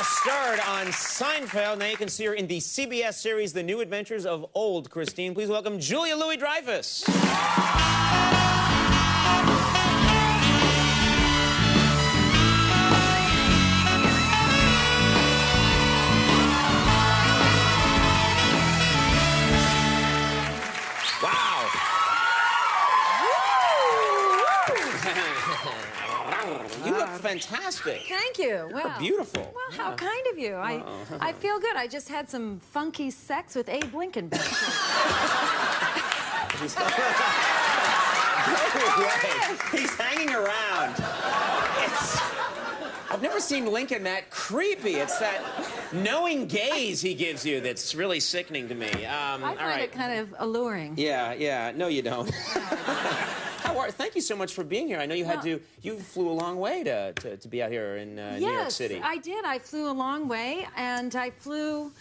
guest starred on Seinfeld. Now you can see her in the CBS series The New Adventures of Old Christine. Please welcome Julia Louis-Dreyfus. Wow. You look fantastic. Thank you. You're beautiful. Well, how kind of you. I feel good. I just had some funky sex with Abe Lincoln back there. He's hanging around. I've never seen Lincoln that creepy. It's that knowing gaze he gives you that's really sickening to me. I find it kind of alluring. Yeah. No, you don't. Thank you so much for being here. I know you you flew a long way to be out here in New York City. Yes, I did. I flew a long way, and I flew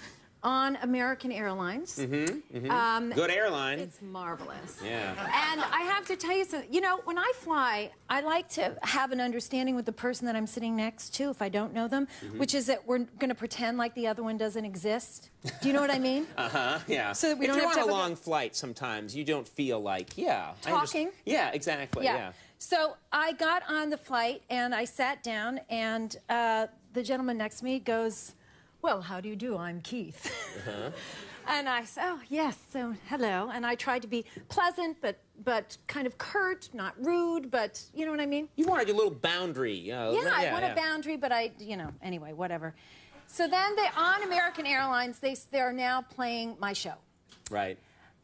on American Airlines. Good airline. It's marvelous. Yeah. And I have to tell you something. You know, when I fly, I like to have an understanding with the person that I'm sitting next to if I don't know them, which is that we're going to pretend like the other one doesn't exist. Do you know what I mean? Yeah. So that we if don't you're have on to a long flight, sometimes you don't feel like, talking. Yeah, exactly. Yeah. So I got on the flight and I sat down, and the gentleman next to me goes, "Well, how do you do? I'm Keith." And I said, "Oh, yes, so hello." And I tried to be pleasant, but kind of curt, not rude, but you know what I mean? You wanted your little boundary. I want a boundary, but anyway, whatever. So then on American Airlines, they're now playing my show. Right.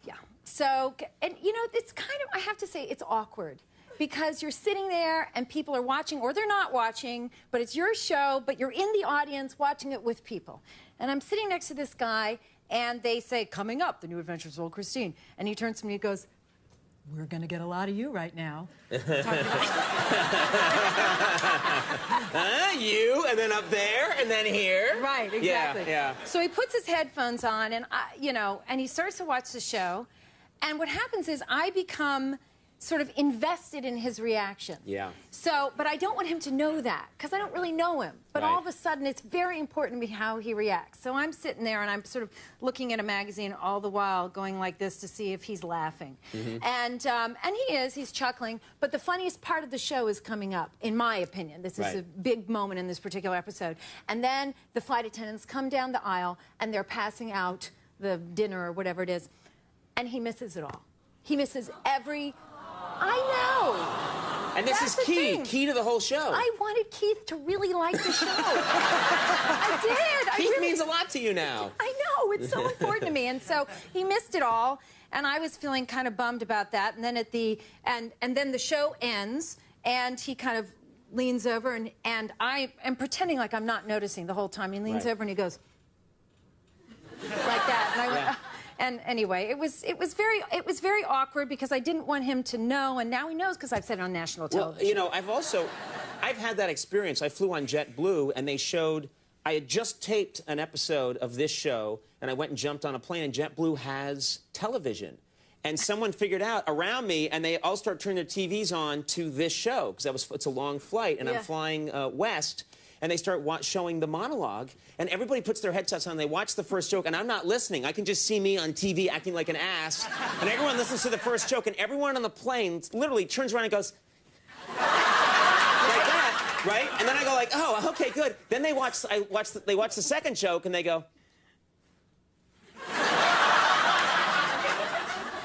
Yeah. So, and you know, it's kind of, I have to say, it's awkward. Because you're sitting there and people are watching, or they're not watching, but it's your show, but you're in the audience watching it with people. And I'm sitting next to this guy, and they say, "Coming up, The New Adventures of Old Christine." And he turns to me and goes, "We're going to get a lot of you right now." You, and then up there, and then here. Right, exactly. Yeah. So he puts his headphones on, and, and he starts to watch the show. And what happens is I become sort of invested in his reaction. Yeah. So, but I don't want him to know that, because I don't really know him. But all of a sudden, it's very important to me how he reacts. So I'm sitting there, and I'm sort of looking at a magazine all the while, going like this to see if he's laughing. And he is, he's chuckling. But the funniest part of the show is coming up, in my opinion. This is a big moment in this particular episode. And then the flight attendants come down the aisle, and they're passing out the dinner or whatever it is. And he misses it all. He misses every... I know. And this is key to the whole show. I wanted Keith to really like the show. I did. Keith means a lot to you now. I know. It's so important to me. And so he missed it all, and I was feeling kind of bummed about that. And then and then the show ends, and he kind of leans over, and I am pretending like I'm not noticing the whole time. He leans over and he goes like that, and I went. And anyway, it was very awkward because I didn't want him to know, and now he knows because I've said it on national television. Well, you know, I've had that experience. I flew on JetBlue, and they showed, I had just taped an episode of this show, and I went and jumped on a plane, and JetBlue has television. And someone figured out around me, and they all start turning their TVs on to this show, because it's a long flight, and I'm flying west. And they start showing the monologue, and everybody puts their headsets on, they watch the first joke, and I'm not listening. I can just see me on TV acting like an ass, and everyone listens to the first joke, and everyone on the plane literally turns around and goes, like that, right? And then I go like, "Oh, okay, good." Then they watch the second joke, and they go,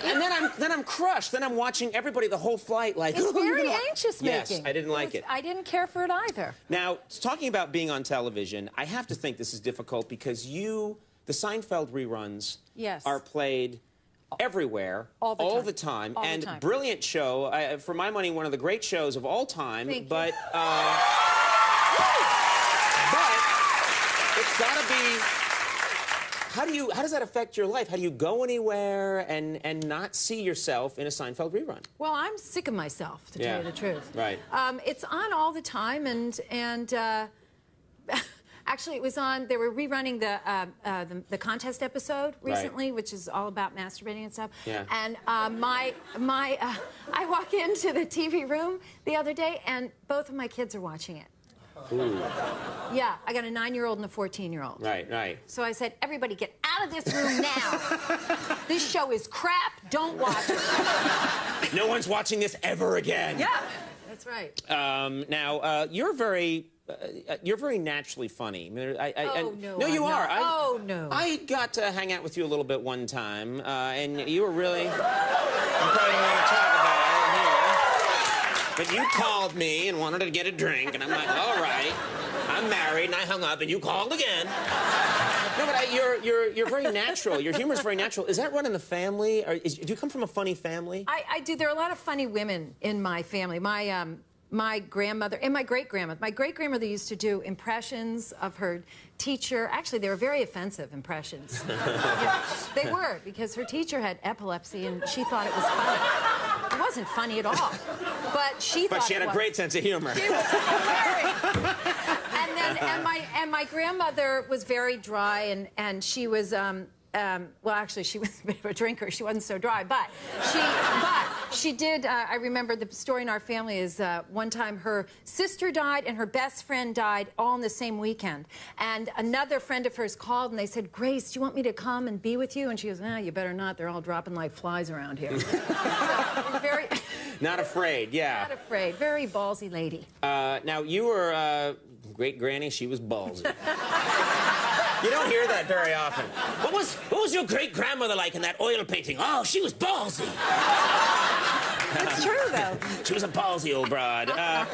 and then I'm crushed. Then I'm watching everybody the whole flight like... It's very anxious-making. Yes, I didn't like it. I didn't care for it either. Now, talking about being on television, I have to think this is difficult because the Seinfeld reruns are played everywhere, all the time. Brilliant show. For my money, one of the great shows of all time. But it's got to be... How does that affect your life? How do you go anywhere and not see yourself in a Seinfeld rerun? Well, I'm sick of myself, to tell you the truth. Right. It's on all the time, and actually, it was on. They were rerunning the contest episode recently, which is all about masturbating and stuff. Yeah. And I walk into the TV room the other day, and both of my kids are watching it. Ooh. Yeah, I got a 9-year-old and a 14-year-old. Right, right. So I said, everybody get out of this room now. This show is crap. Don't watch it. No one's watching this ever again. Yeah, that's right. Now, you're very naturally funny. No, no, you are. Oh, no. I got to hang out with you a little bit one time, and you were really... You probably don't want to talk about it here. But you called me and wanted to get a drink, and I'm like, all right. I'm married, and I hung up, and you called again. No, but you're very natural. Your humor's very natural. Is that run in the family? Do you come from a funny family? I do. There are a lot of funny women in my family. My grandmother and my great-grandmother. My great-grandmother used to do impressions of her teacher. Actually, they were very offensive impressions. Yeah, they were, because her teacher had epilepsy, and she thought it was funny. It wasn't funny at all. But she thought had a great sense of humor. She was hilarious. And my grandmother was very dry, and she was well, actually, she was a bit of a drinker. She wasn't so dry, but she did. I remember the story in our family is one time her sister died and her best friend died all in the same weekend. And another friend of hers called and they said, "Grace, do you want me to come and be with you?" And she goes, "You better not. They're all dropping like flies around here." So, very. Not afraid, yeah. Not afraid. Very ballsy lady. Now, you were great granny. She was ballsy. You don't hear that very often. What was your great-grandmother like in that oil painting? Oh, she was ballsy. It's true, though. She was a ballsy old broad. Now,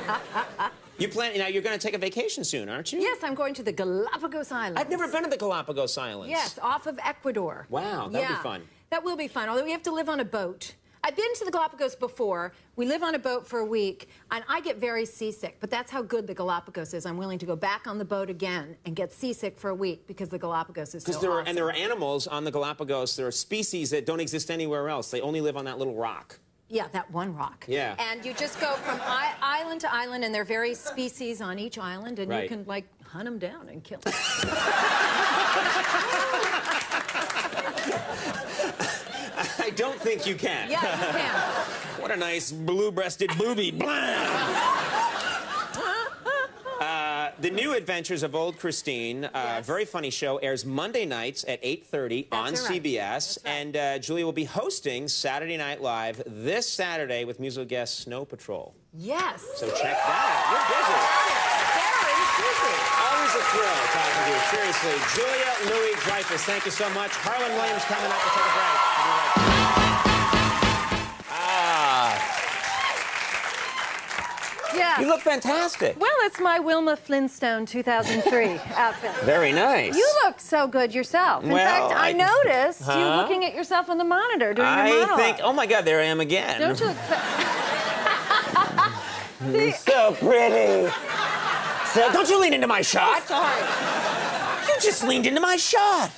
you're going to take a vacation soon, aren't you? Yes, I'm going to the Galapagos Islands. I've never been to the Galapagos Islands. Yes, off of Ecuador. Wow, that'll be fun. That will be fun, although we have to live on a boat. I've been to the Galapagos before. We live on a boat for a week, and I get very seasick, but that's how good the Galapagos is. I'm willing to go back on the boat again and get seasick for a week because the Galapagos is so awesome. And there are animals on the Galapagos. There are species that don't exist anywhere else. They only live on that little rock. Yeah, that one rock. Yeah. And you just go from island to island, and there are various species on each island, and you can, like, hunt them down and kill them. I don't think you can. Yeah, you can. What a nice blue-breasted booby. Blam! The New Adventures of Old Christine, very funny show, airs Monday nights at 8:30 on CBS. And Julia will be hosting Saturday Night Live this Saturday with musical guest Snow Patrol. Yes. So check that out. You're busy. Very busy. Always a thrill talking to you. Seriously. Julia Louis-Dreyfus, thank you so much. Harlan Williams coming up. We'll take a break. We'll be right back. Yeah. You look fantastic. Well, it's my Wilma Flintstone 2003 outfit. Very nice. You look so good yourself. In fact, I noticed you looking at yourself on the monitor during your monologue. Oh my God, there I am again. Don't you look so pretty. So, don't you lean into my shot. Oh, sorry. You just leaned into my shot.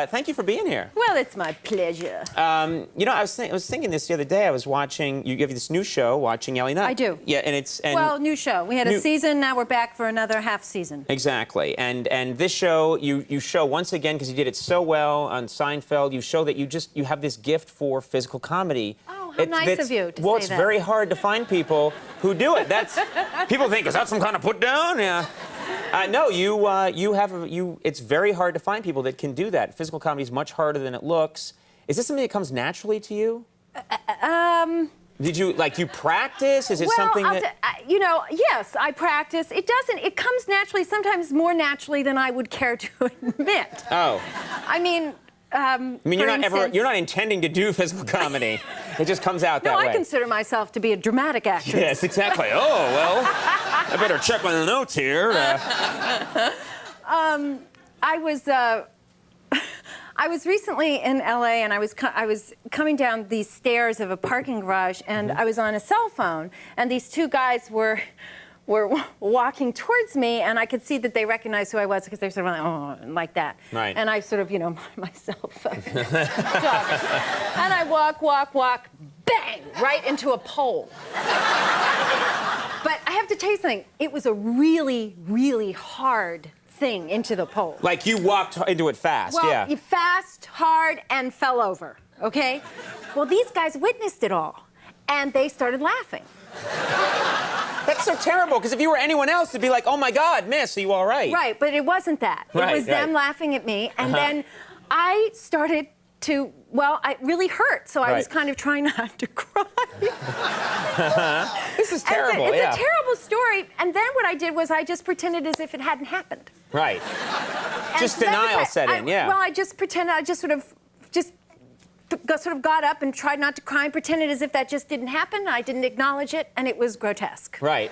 Thank you for being here. Well, it's my pleasure. You know, I was thinking this the other day. I was watching. You have this new show, Watching Ellie Nutt. I do. Yeah, and it's well, new show. We had a season. Now we're back for another half season. Exactly. And this show, you show once again because you did it so well on Seinfeld. You show that you have this gift for physical comedy. Oh, how nice of you to well, say it's that. very hard to find people who do it. That's people think, is that some kind of put down? Yeah. No, it's very hard to find people that can do that. Physical comedy is much harder than it looks. Is this something that comes naturally to you? Did you practice? Is it something that... you know, yes, I practice. It comes naturally, sometimes more naturally than I would care to admit. Oh. I mean, you're not intending to do physical comedy. It just comes out that way. No, I consider myself to be a dramatic actress. Yes, exactly. Oh, well, I better check my notes here. I was recently in LA, and I was coming down these stairs of a parking garage, and I was on a cell phone, and these two guys were walking towards me, and I could see that they recognized who I was because they're sort of like, oh, like that. Right. And I sort of, myself. And I walk, bang, right into a pole. But I have to tell you something. It was a really, really hard thing into the pole. Like you walked into it fast, well, you fast, hard, and fell over, okay? Well, these guys witnessed it all, and they started laughing. That's so terrible, because if you were anyone else, it'd be like, oh, my God, miss, are you all right? Right, but it wasn't that. It was them laughing at me, and then I started to, well, it really hurt, so I was kind of trying not to cry. This is terrible, It's a terrible story, and then what I did was I just pretended as if it hadn't happened. Right. And Just denial set in, yeah. Well, I just pretended, I just sort of got up and tried not to cry and pretended as if that just didn't happen. I didn't acknowledge it, and it was grotesque. Right.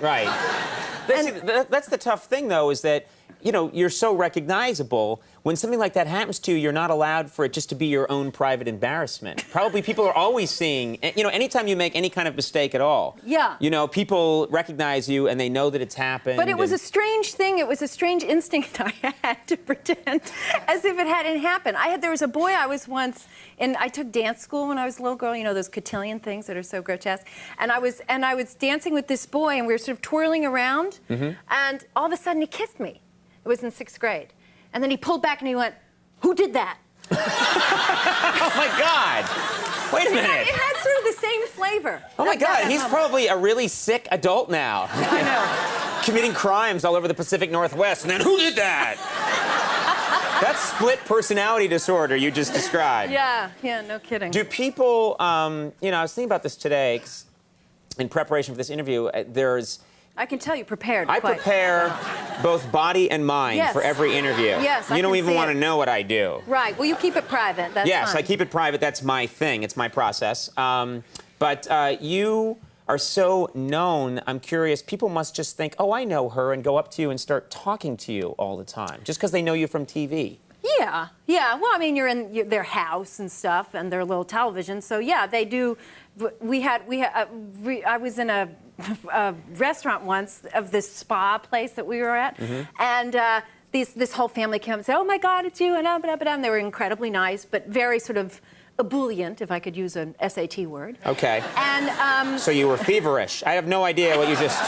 That's the tough thing, though, is that, you know, you're so recognizable. When something like that happens to you, you're not allowed for it just to be your own private embarrassment. Probably people are always seeing, you know, anytime you make any kind of mistake at all. Yeah. You know, people recognize you and they know that it's happened. But it was a strange thing. It was a strange instinct I had to pretend as if it hadn't happened. There was a boy I was once, and I took dance school when I was a little girl, you know, those cotillion things that are so grotesque. And I was dancing with this boy, and we were sort of twirling around, and all of a sudden he kissed me. It was in 6th grade. And then he pulled back and he went, "Who did that?" Oh, my God. Wait a minute. It had sort of the same flavor. Oh, my God. He's probably a really sick adult now. I know. Committing crimes all over the Pacific Northwest. And then, who did that? That's split personality disorder you just described. Yeah, no kidding. Do people, you know, I was thinking about this today, 'cause in preparation for this interview, I can tell you prepared. I prepare both body and mind for every interview. Yes, you don't even want to know what I do. Right. Well, you keep it private. That's yes, fine. I keep it private. That's my thing. It's my process. But you are so known. I'm curious. People must just think, oh, I know her, and go up to you and start talking to you all the time, just because they know you from TV. Yeah. Well, I mean, you're in their house and stuff, and their little television. So yeah, they do. I was in a restaurant once of this spa place that we were at, and this whole family came and said, "Oh my God, it's you!" and they were incredibly nice, but very sort of ebullient, if I could use an SAT word. Okay. And so you were feverish. I have no idea what you just.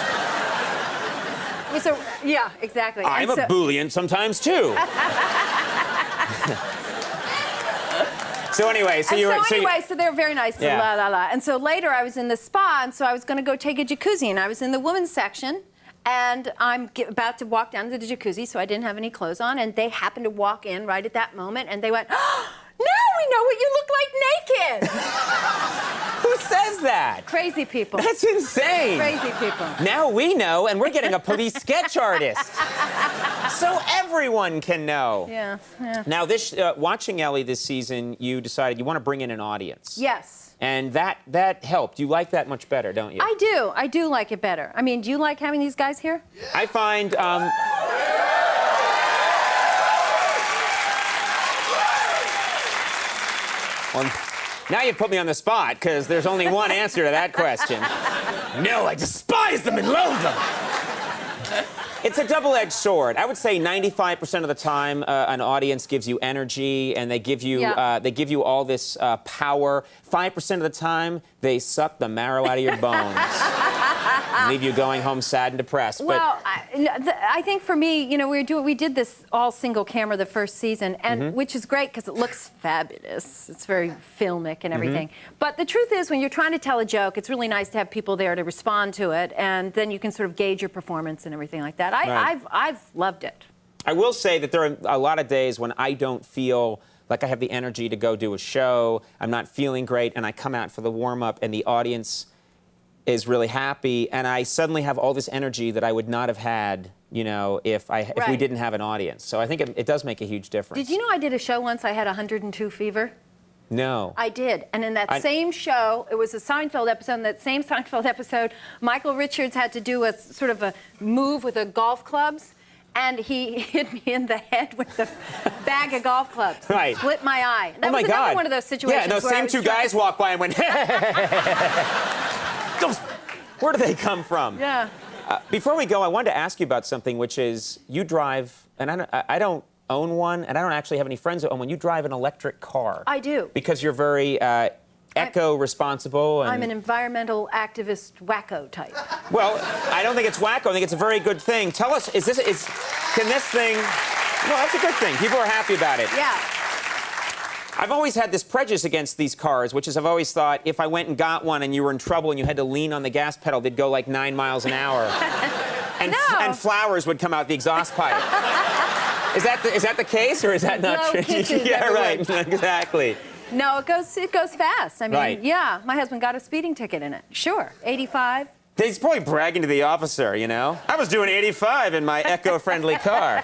Yeah, exactly. I'm ebullient sometimes too. So anyway, so they're very nice. Yeah. La la la. And so later I was in the spa, and so I was going to go take a jacuzzi, and I was in the women's section, and I'm about to walk down to the jacuzzi, so I didn't have any clothes on, and they happened to walk in right at that moment, and they went, "Oh, now we know what you look like naked." Who says that? Crazy people. That's insane. Crazy people. Now we know, and we're getting a police sketch artist. So everyone can know. Yeah. Now, watching Ellie this season, you decided you want to bring in an audience. Yes. And that helped. You like that much better, don't you? I do. I do like it better. I mean, do you like having these guys here? I find... Well, now you put me on the spot, because there's only one answer to that question. No, I despise them and loathe them. It's a double-edged sword. I would say 95% of the time, an audience gives you energy, and they give you all this power. 5% of the time, they suck the marrow out of your bones. And leave you going home sad and depressed. Well, I think for me, you know, we did this all single camera the first season, and which is great because it looks fabulous. It's very filmic and everything. But the truth is, when you're trying to tell a joke, it's really nice to have people there to respond to it, and then you can sort of gauge your performance and everything like that. I've loved it. I will say that there are a lot of days when I don't feel like I have the energy to go do a show. I'm not feeling great, and I come out for the warm-up, and the audience is really happy, and I suddenly have all this energy that I would not have had, you know, if we didn't have an audience. So I think it does make a huge difference. Did you know I did a show once I had 102 fever? No. I did. And in that same show, it was a Seinfeld episode. In that same Seinfeld episode, Michael Richards had to do a sort of a move with a golf clubs, and he hit me in the head with the bag of golf clubs. Right. Split my eye. That was another one of those situations. Yeah, and those same two guys walked by and went, where do they come from? Yeah. Before we go, I wanted to ask you about something, which is you drive, and I don't own one, and I don't actually have any friends that own one. You drive an electric car. I do. Because you're very eco-responsible. I'm an environmental activist wacko type. Well, I don't think it's wacko. I think it's a very good thing. Tell us, can this thing... No, that's a good thing. People are happy about it. Yeah. I've always had this prejudice against these cars, which is I've always thought if I went and got one and you were in trouble and you had to lean on the gas pedal, they'd go like 9 miles an hour. And flowers would come out the exhaust pipe. Is that the case, or is that not true? Yeah, right. Exactly. No, it goes fast. I mean, right. Yeah, my husband got a speeding ticket in it. Sure, 85. He's probably bragging to the officer, you know? I was doing 85 in my eco-friendly car.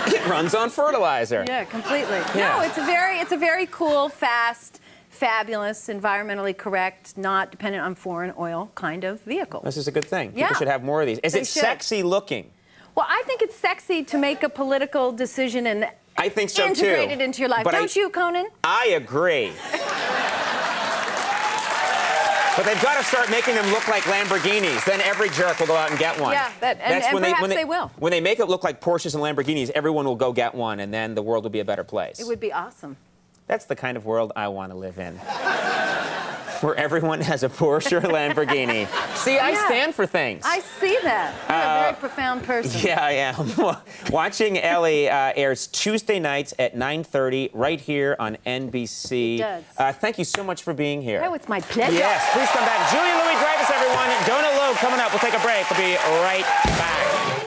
It runs on fertilizer. Yeah, completely. Yeah. No, it's a very cool, fast, fabulous, environmentally correct, not dependent on foreign oil kind of vehicle. This is a good thing. Yeah. People should have more of these. Is They it should. sexy looking? Well, I think it's sexy to make a political decision and I think so, integrate too. it into your life. But Don't you, Conan? I agree. But they've got to start making them look like Lamborghinis. Then every jerk will go out and get one. Yeah, and perhaps they will. When they make it look like Porsches and Lamborghinis, everyone will go get one, and then the world will be a better place. It would be awesome. That's the kind of world I want to live in. Where everyone has a Porsche or a Lamborghini. See, I stand for things. I see that. You're a very profound person. Yeah, I am. Watching Ellie airs Tuesday nights at 9:30 right here on NBC. It does. Thank you so much for being here. Oh, it's my pleasure. Yes, please come back. Julia Louis-Dreyfus, everyone. Donut Loeb coming up. We'll take a break. We'll be right back.